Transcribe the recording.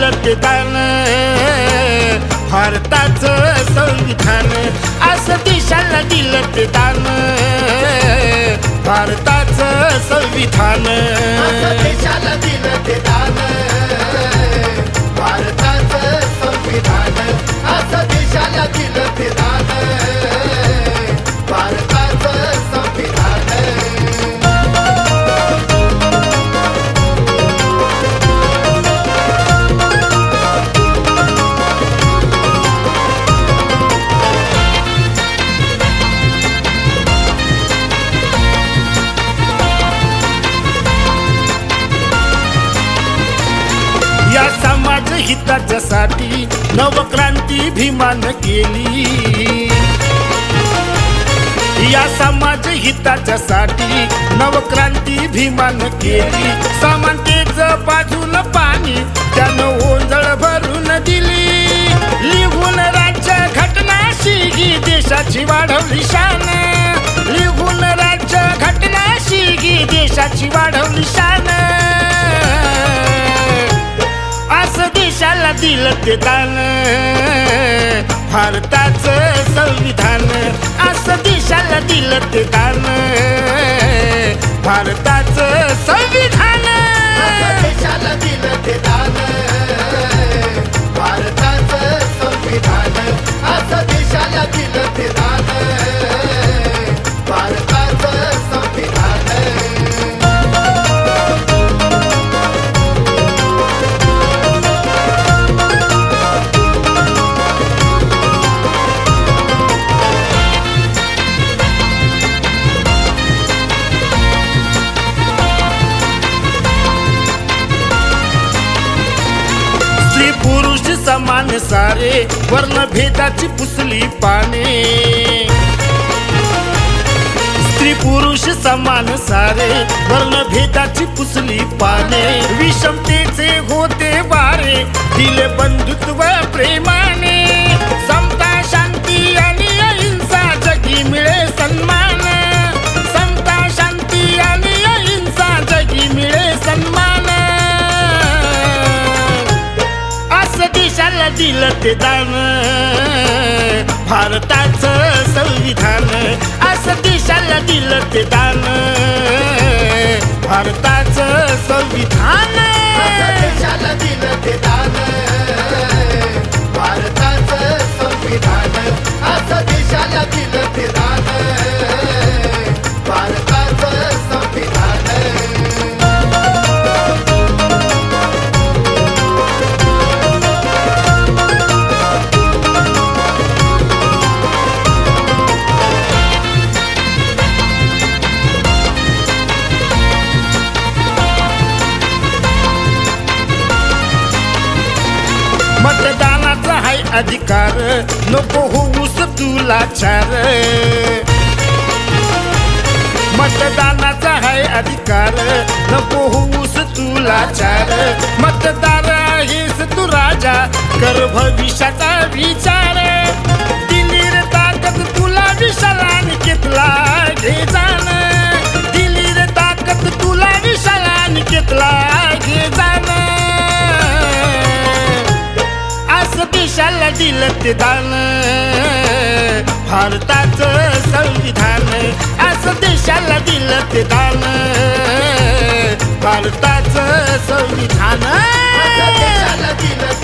दिलं ते दान भारताचं संविधान असं देशाला दिलं ते दान भारताचं संविधान देशाला दिलं ते दान भारताचं संविधान असं देशाला दिलं ते दान भारताचं संविधान या समाज हिताच्यासाठी नवक्रांती भीमान केली या समाज हिताच्यासाठी नवक्रांती भीमान केली समानतेचं बाजून पाणी त्यानं ओंजळ भरून दिली लिहून राज्य घटनाशी ही देशाची वाढवली शान लिहून राज्य घटनाशी ही देशाची वाढवली शान असं देशाला दिलं ते दान भारताचं संविधान असं देशाला दिलं ते दान भारताचं संविधान देशाला दिलं ते दान भारताचं संविधान असं देशाला दिलं ते दान भारताचं संविधान स्त्री पुरुष समान सारे वर्णभेदाची पुसली पाने स्त्री पुरुष समान सारे वर्णभेदाची पुसली पाने विषमतेचे होते वारे दिले बंधुत्व प्रेमाने समता शांती आणि अहिंसा जगी मिळे सन्मान समता शांती आणि अहिंसा जगी मिळे सन्मान देशाला दिलं ते दान भारताचं संविधान असं देशाला दिलं ते दान भारताचं संविधान देशाला दिलं ते दान भारताचं संविधान असं देशाला दिलं ते दान भारताचं संविधान मतदानाचा हाय अधिकार नको होऊस तुला चार मतदानाचा हाय अधिकार नको होऊस तुला चार मतदार आहेस तू राजा कर भविष्याचा विचार दिली रे ताकद तुला विशालान घेतला घे जाण दिली रे ताकद तुला विशालान घेतला घे जाण देशाला दिलं ते दान भारताचं संविधान असं देशाला दिलं ते दान भारताचं संविधान देशाला दिलं